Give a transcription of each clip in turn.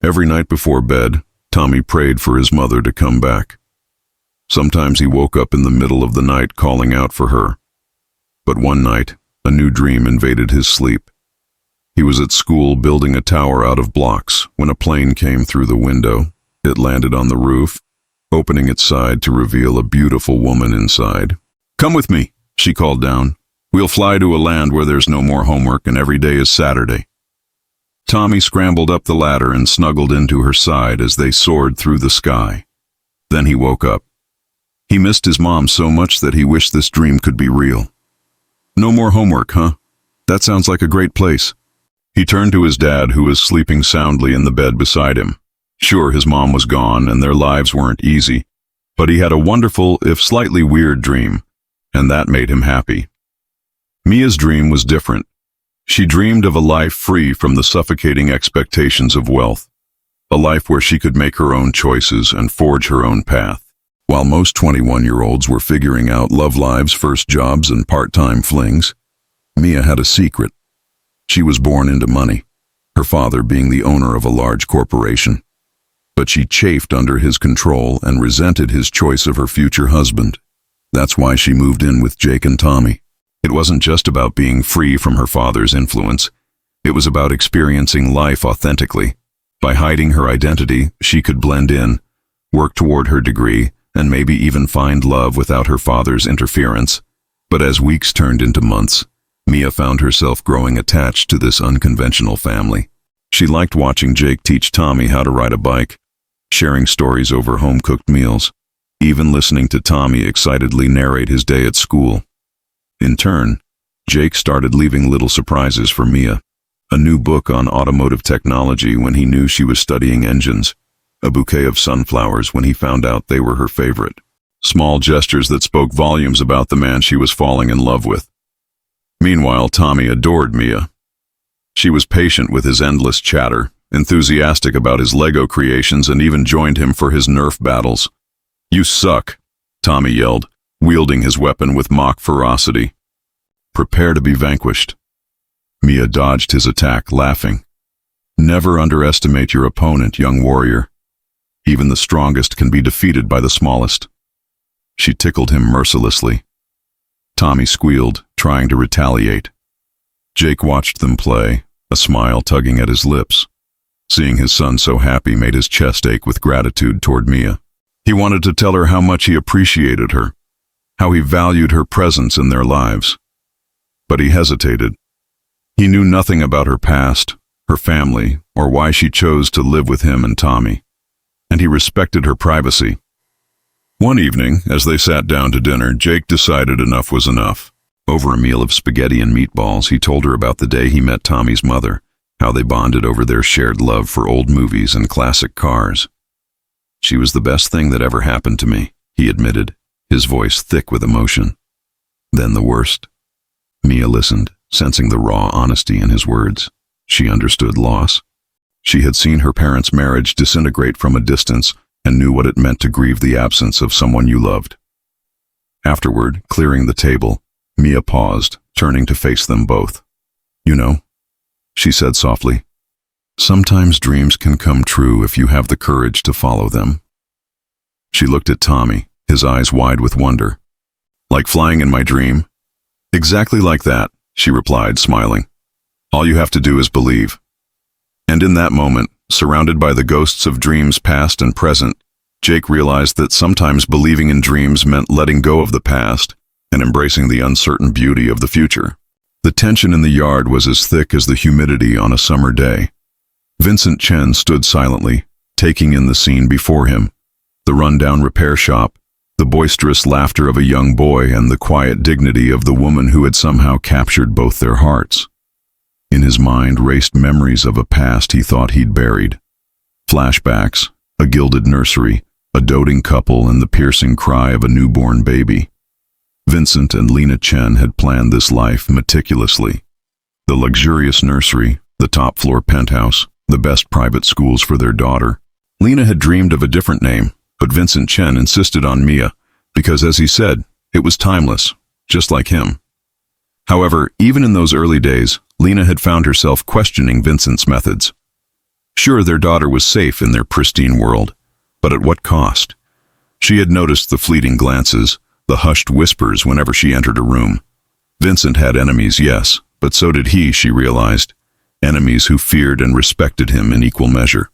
Every night before bed, Tommy prayed for his mother to come back. Sometimes he woke up in the middle of the night calling out for her. But one night, a new dream invaded his sleep. He was at school building a tower out of blocks when a plane came through the window. It landed on the roof, opening its side to reveal a beautiful woman inside. "Come with me," she called down. "We'll fly to a land where there's no more homework and every day is Saturday." Tommy scrambled up the ladder and snuggled into her side as they soared through the sky. Then he woke up. He missed his mom so much that he wished this dream could be real. "No more homework, huh? That sounds like a great place." He turned to his dad, who was sleeping soundly in the bed beside him. Sure, his mom was gone and their lives weren't easy, but he had a wonderful, if slightly weird dream, and that made him happy. Mia's dream was different. She dreamed of a life free from the suffocating expectations of wealth, a life where she could make her own choices and forge her own path. While most 21-year-olds were figuring out love lives, first jobs, and part-time flings, Mia had a secret. She was born into money, her father being the owner of a large corporation. But she chafed under his control and resented his choice of her future husband. That's why she moved in with Jake and Tommy. It wasn't just about being free from her father's influence. It was about experiencing life authentically. By hiding her identity, she could blend in, work toward her degree, and maybe even find love without her father's interference. But as weeks turned into months, Mia found herself growing attached to this unconventional family. She liked watching Jake teach Tommy how to ride a bike, sharing stories over home-cooked meals, even listening to Tommy excitedly narrate his day at school. In turn, Jake started leaving little surprises for Mia. A new book on automotive technology when he knew she was studying engines, a bouquet of sunflowers when he found out they were her favorite. Small gestures that spoke volumes about the man she was falling in love with. Meanwhile, Tommy adored Mia. She was patient with his endless chatter, enthusiastic about his Lego creations, and even joined him for his Nerf battles. "You suck," Tommy yelled, wielding his weapon with mock ferocity. "Prepare to be vanquished." Mia dodged his attack, laughing. "Never underestimate your opponent, young warrior. Even the strongest can be defeated by the smallest." She tickled him mercilessly. Tommy squealed, trying to retaliate. Jake watched them play, a smile tugging at his lips. Seeing his son so happy made his chest ache with gratitude toward Mia. He wanted to tell her how much he appreciated her, how he valued her presence in their lives. But he hesitated. He knew nothing about her past, her family, or why she chose to live with him and Tommy, and he respected her privacy. One evening, as they sat down to dinner, Jake decided enough was enough. Over a meal of spaghetti and meatballs, he told her about the day he met Tommy's mother, how they bonded over their shared love for old movies and classic cars. "She was the best thing that ever happened to me," he admitted, his voice thick with emotion. "Then the worst." Mia listened, sensing the raw honesty in his words. She understood loss. She had seen her parents' marriage disintegrate from a distance and knew what it meant to grieve the absence of someone you loved. Afterward, clearing the table, Mia paused, turning to face them both. "You know," she said softly, "sometimes dreams can come true if you have the courage to follow them." She looked at Tommy, his eyes wide with wonder. "Like flying in my dream?" "Exactly like that," she replied, smiling. "All you have to do is believe." And in that moment, surrounded by the ghosts of dreams past and present, Jake realized that sometimes believing in dreams meant letting go of the past and embracing the uncertain beauty of the future. The tension in the yard was as thick as the humidity on a summer day. Vincent Chen stood silently, taking in the scene before him. The rundown repair shop, the boisterous laughter of a young boy, and the quiet dignity of the woman who had somehow captured both their hearts. In his mind raced memories of a past he thought he'd buried. Flashbacks, a gilded nursery, a doting couple, and the piercing cry of a newborn baby. Vincent and Lena Chen had planned this life meticulously. The luxurious nursery, the top-floor penthouse, the best private schools for their daughter. Lena had dreamed of a different name, but Vincent Chen insisted on Mia, because, as he said, it was timeless, just like him. However, even in those early days, Lena had found herself questioning Vincent's methods. Sure, their daughter was safe in their pristine world, but at what cost? She had noticed the fleeting glances, the hushed whispers whenever she entered a room. Vincent had enemies, yes, but so did he, she realized. Enemies who feared and respected him in equal measure.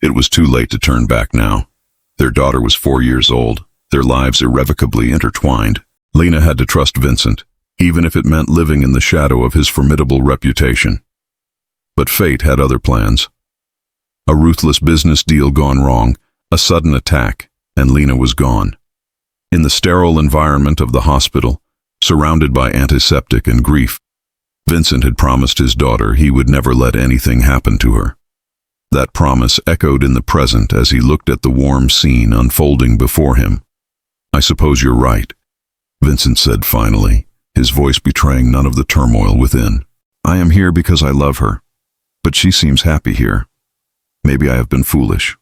It was too late to turn back now. Their daughter was 4 years old, their lives irrevocably intertwined. Lena had to trust Vincent, even if it meant living in the shadow of his formidable reputation. But fate had other plans. A ruthless business deal gone wrong, a sudden attack, and Lena was gone. In the sterile environment of the hospital, surrounded by antiseptic and grief, Vincent had promised his daughter he would never let anything happen to her. That promise echoed in the present as he looked at the warm scene unfolding before him. "I suppose you're right," Vincent said finally, his voice betraying none of the turmoil within. "I am here because I love her, but she seems happy here. Maybe I have been foolish."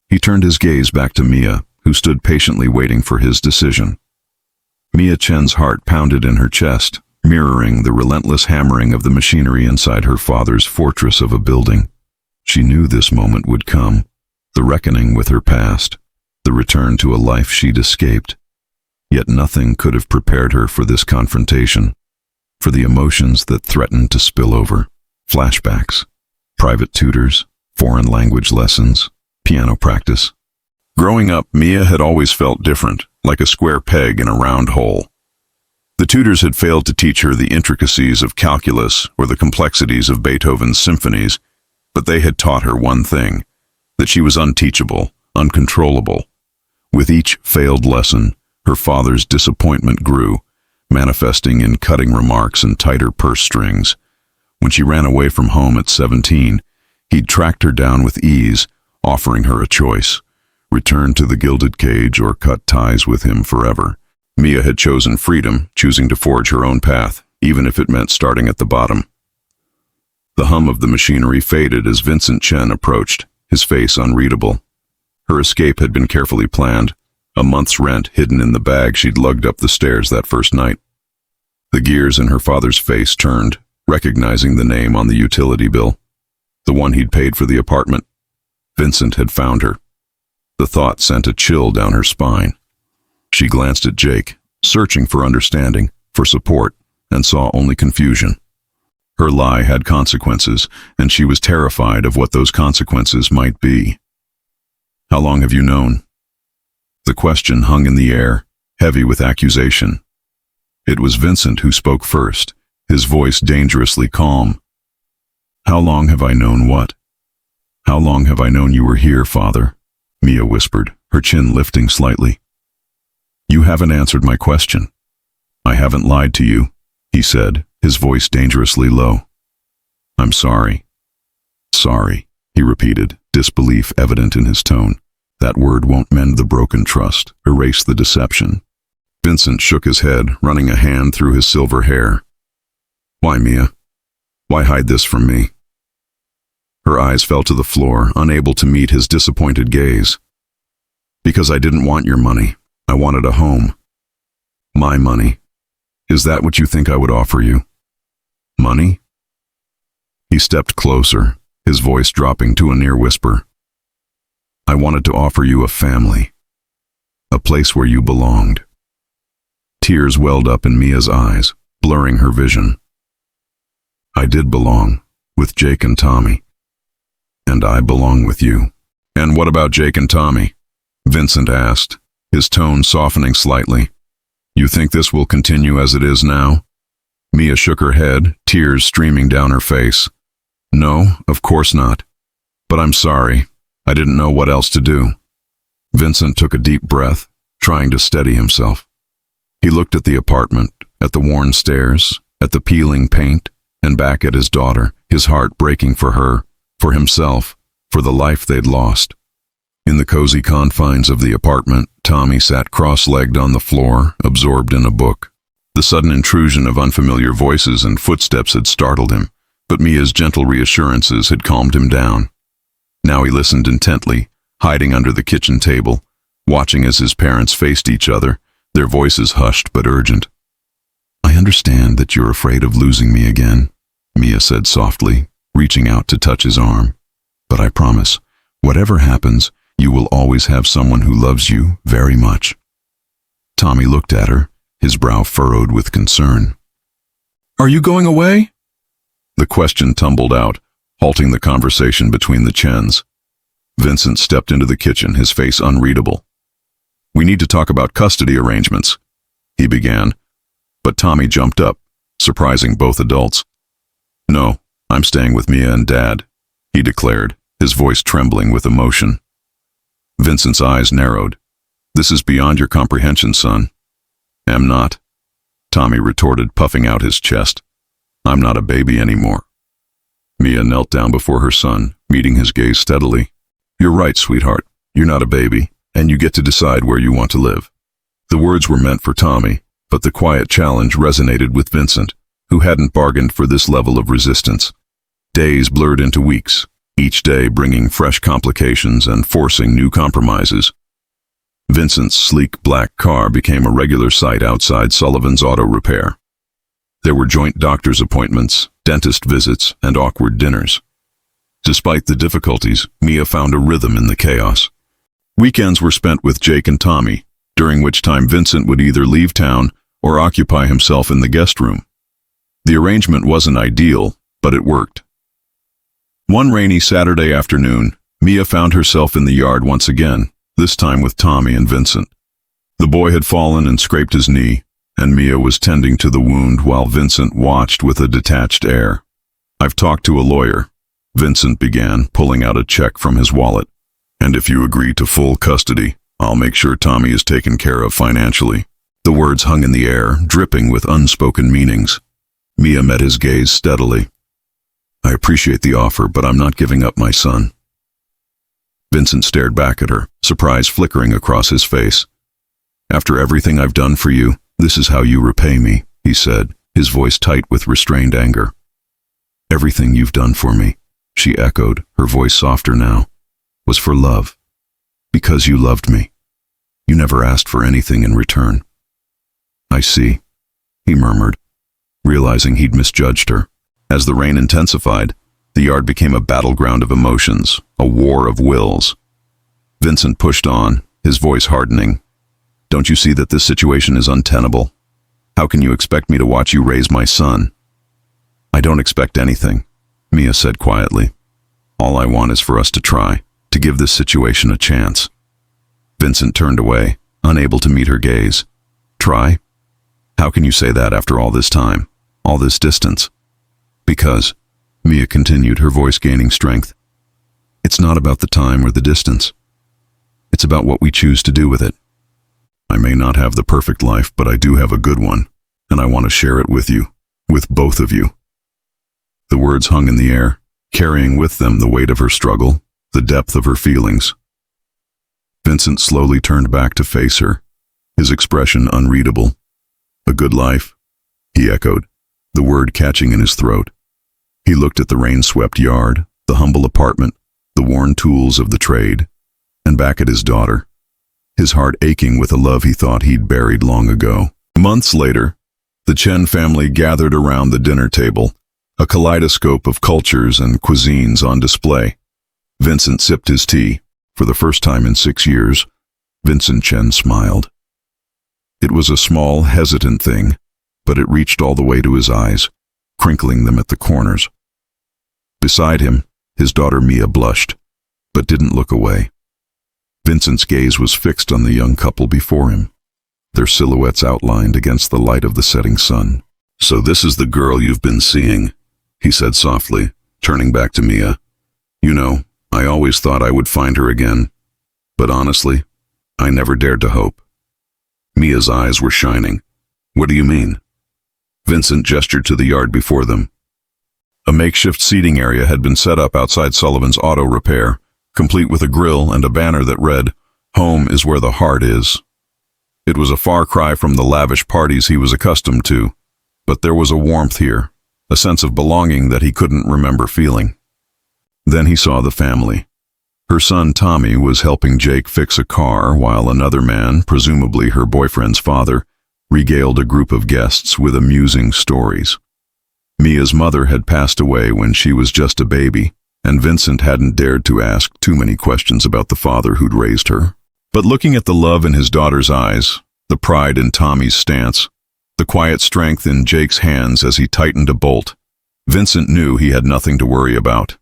He turned his gaze back to Mia, who stood patiently waiting for his decision. Mia Chen's heart pounded in her chest, mirroring the relentless hammering of the machinery inside her father's fortress of a building. She knew this moment would come, the reckoning with her past, the return to a life she'd escaped. Yet nothing could have prepared her for this confrontation, for the emotions that threatened to spill over. Flashbacks, private tutors, foreign language lessons, piano practice. Growing up, Mia had always felt different, like a square peg in a round hole. The tutors had failed to teach her the intricacies of calculus or the complexities of Beethoven's symphonies, but they had taught her one thing, that she was unteachable, uncontrollable. With each failed lesson, her father's disappointment grew, manifesting in cutting remarks and tighter purse strings. When she ran away from home at 17, he'd tracked her down with ease, offering her a choice: return to the gilded cage or cut ties with him forever. Mia had chosen freedom, choosing to forge her own path, even if it meant starting at the bottom. The hum of the machinery faded as Vincent Chen approached, his face unreadable. Her escape had been carefully planned, a month's rent hidden in the bag she'd lugged up the stairs that first night. The gears in her father's face turned, recognizing the name on the utility bill, the one he'd paid for the apartment. Vincent had found her. The thought sent a chill down her spine. She glanced at Jake, searching for understanding, for support, and saw only confusion. Her lie had consequences, and she was terrified of what those consequences might be. "How long have you known?" The question hung in the air, heavy with accusation. It was Vincent who spoke first, his voice dangerously calm. "How long have I known what?" "How long have I known you were here, Father?" Mia whispered, her chin lifting slightly. "You haven't answered my question." "I haven't lied to you," he said, his voice dangerously low. "I'm sorry." "Sorry," he repeated, disbelief evident in his tone. "That word won't mend the broken trust, erase the deception." Vincent shook his head, running a hand through his silver hair. "Why, Mia? Why hide this from me?" Her eyes fell to the floor, unable to meet his disappointed gaze. "Because I didn't want your money. I wanted a home. My money. Is that what you think I would offer you? Money?" He stepped closer, his voice dropping to a near whisper. "I wanted to offer you a family. A place where you belonged." Tears welled up in Mia's eyes, blurring her vision. "I did belong, with Jake and Tommy. And I belong with you." "And what about Jake and Tommy?" Vincent asked, his tone softening slightly. "You think this will continue as it is now?" Mia shook her head, tears streaming down her face. "No, of course not. But I'm sorry. I didn't know what else to do." Vincent took a deep breath, trying to steady himself. He looked at the apartment, at the worn stairs, at the peeling paint, and back at his daughter, his heart breaking for her, for himself, for the life they'd lost. In the cozy confines of the apartment, Tommy sat cross-legged on the floor, absorbed in a book. The sudden intrusion of unfamiliar voices and footsteps had startled him, but Mia's gentle reassurances had calmed him down. Now he listened intently, hiding under the kitchen table, watching as his parents faced each other, their voices hushed but urgent. "I understand that you're afraid of losing me again," Mia said softly, reaching out to touch his arm. But I promise, whatever happens, you will always have someone who loves you very much." Tommy looked at her, his brow furrowed with concern. "Are you going away?" The question tumbled out, halting the conversation between the Chens. Vincent stepped into the kitchen, his face unreadable. "We need to talk about custody arrangements," he began, but Tommy jumped up, surprising both adults. "No, I'm staying with Mia and Dad," he declared, his voice trembling with emotion. Vincent's eyes narrowed. "This is beyond your comprehension, son." "Am not," Tommy retorted, puffing out his chest. "I'm not a baby anymore." Mia knelt down before her son, meeting his gaze steadily. "You're right, sweetheart. You're not a baby, and you get to decide where you want to live." The words were meant for Tommy, but the quiet challenge resonated with Vincent, who hadn't bargained for this level of resistance. Days blurred into weeks, each day bringing fresh complications and forcing new compromises. Vincent's sleek black car became a regular sight outside Sullivan's Auto Repair. There were joint doctor's appointments, dentist visits, and awkward dinners. Despite the difficulties, Mia found a rhythm in the chaos. Weekends were spent with Jake and Tommy, during which time Vincent would either leave town or occupy himself in the guest room. The arrangement wasn't ideal, but it worked. One rainy Saturday afternoon, Mia found herself in the yard once again, this time with Tommy and Vincent. The boy had fallen and scraped his knee, and Mia was tending to the wound while Vincent watched with a detached air. "I've talked to a lawyer," Vincent began, pulling out a check from his wallet. "And if you agree to full custody, I'll make sure Tommy is taken care of financially." The words hung in the air, dripping with unspoken meanings. Mia met his gaze steadily. "I appreciate the offer, but I'm not giving up my son." Vincent stared back at her, surprise flickering across his face. "After everything I've done for you, this is how you repay me," he said, his voice tight with restrained anger. "Everything you've done for me," she echoed, her voice softer now, "was for love. Because you loved me. You never asked for anything in return." "I see," he murmured, realizing he'd misjudged her. As the rain intensified, the yard became a battleground of emotions, a war of wills. Vincent pushed on, his voice hardening. "Don't you see that this situation is untenable? How can you expect me to watch you raise my son?" "I don't expect anything," Mia said quietly. "All I want is for us to try, to give this situation a chance." Vincent turned away, unable to meet her gaze. "Try? How can you say that after all this time, all this distance?" "Because," Mia continued, her voice gaining strength, "it's not about the time or the distance. It's about what we choose to do with it. I may not have the perfect life, but I do have a good one, and I want to share it with you, with both of you." The words hung in the air, carrying with them the weight of her struggle, the depth of her feelings. Vincent slowly turned back to face her, his expression unreadable. "A good life," he echoed, the word catching in his throat. He looked at the rain-swept yard, the humble apartment, the worn tools of the trade, and back at his daughter, his heart aching with a love he thought he'd buried long ago. Months later, the Chen family gathered around the dinner table, a kaleidoscope of cultures and cuisines on display. Vincent sipped his tea. For the first time in 6 years, Vincent Chen smiled. It was a small, hesitant thing, but it reached all the way to his eyes, crinkling them at the corners. Beside him, his daughter Mia blushed, but didn't look away. Vincent's gaze was fixed on the young couple before him, their silhouettes outlined against the light of the setting sun. "So this is the girl you've been seeing," he said softly, turning back to Mia. "You know, I always thought I would find her again, but honestly, I never dared to hope." Mia's eyes were shining. "What do you mean?" Vincent gestured to the yard before them. A makeshift seating area had been set up outside Sullivan's Auto Repair, complete with a grill and a banner that read, "Home is where the heart is." It was a far cry from the lavish parties he was accustomed to, but there was a warmth here, a sense of belonging that he couldn't remember feeling. Then he saw the family. Her son Tommy was helping Jake fix a car while another man, presumably her boyfriend's father, regaled a group of guests with amusing stories. Mia's mother had passed away when she was just a baby, and Vincent hadn't dared to ask too many questions about the father who'd raised her. But looking at the love in his daughter's eyes, the pride in Tommy's stance, the quiet strength in Jake's hands as he tightened a bolt, Vincent knew he had nothing to worry about.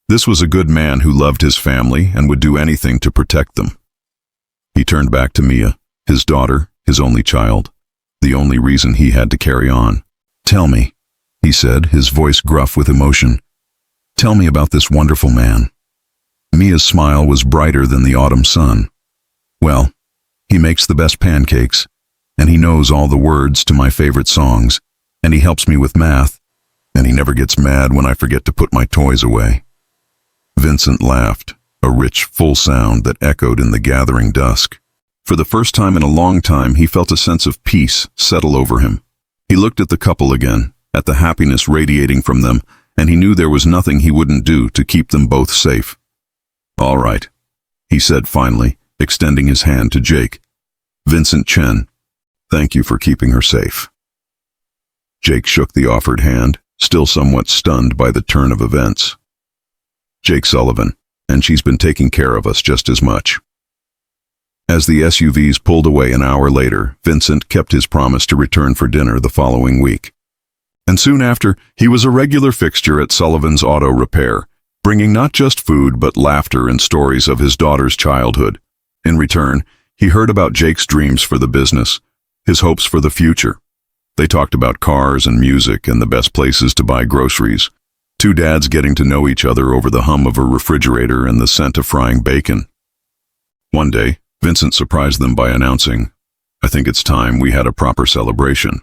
This was a good man who loved his family and would do anything to protect them. He turned back to Mia, his daughter, his only child, the only reason he had to carry on. "Tell me," he said, his voice gruff with emotion. "Tell me about this wonderful man." Mia's smile was brighter than the autumn sun. "Well, he makes the best pancakes, and he knows all the words to my favorite songs, and he helps me with math, and he never gets mad when I forget to put my toys away." Vincent laughed, a rich, full sound that echoed in the gathering dusk. For the first time in a long time, he felt a sense of peace settle over him. He looked at the couple again, at the happiness radiating from them, and he knew there was nothing he wouldn't do to keep them both safe. "All right," he said finally, extending his hand to Jake. "Vincent Chen, thank you for keeping her safe." Jake shook the offered hand, still somewhat stunned by the turn of events. "Jake Sullivan, and she's been taking care of us just as much." As the SUVs pulled away an hour later, Vincent kept his promise to return for dinner the following week. And soon after, he was a regular fixture at Sullivan's Auto Repair, bringing not just food but laughter and stories of his daughter's childhood. In return, he heard about Jake's dreams for the business, his hopes for the future. They talked about cars and music and the best places to buy groceries. Two dads getting to know each other over the hum of a refrigerator and the scent of frying bacon. One day, Vincent surprised them by announcing, "I think it's time we had a proper celebration."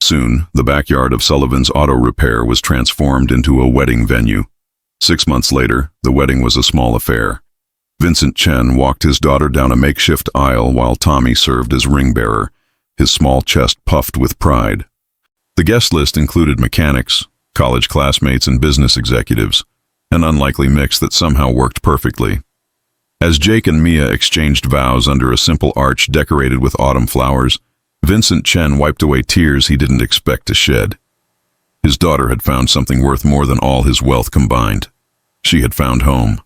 Soon, the backyard of Sullivan's Auto Repair was transformed into a wedding venue. 6 months later, the wedding was a small affair. Vincent Chen walked his daughter down a makeshift aisle while Tommy served as ring bearer, his small chest puffed with pride. The guest list included mechanics, college classmates, and business executives, an unlikely mix that somehow worked perfectly. As Jake and Mia exchanged vows under a simple arch decorated with autumn flowers, Vincent Chen wiped away tears he didn't expect to shed. His daughter had found something worth more than all his wealth combined. She had found home.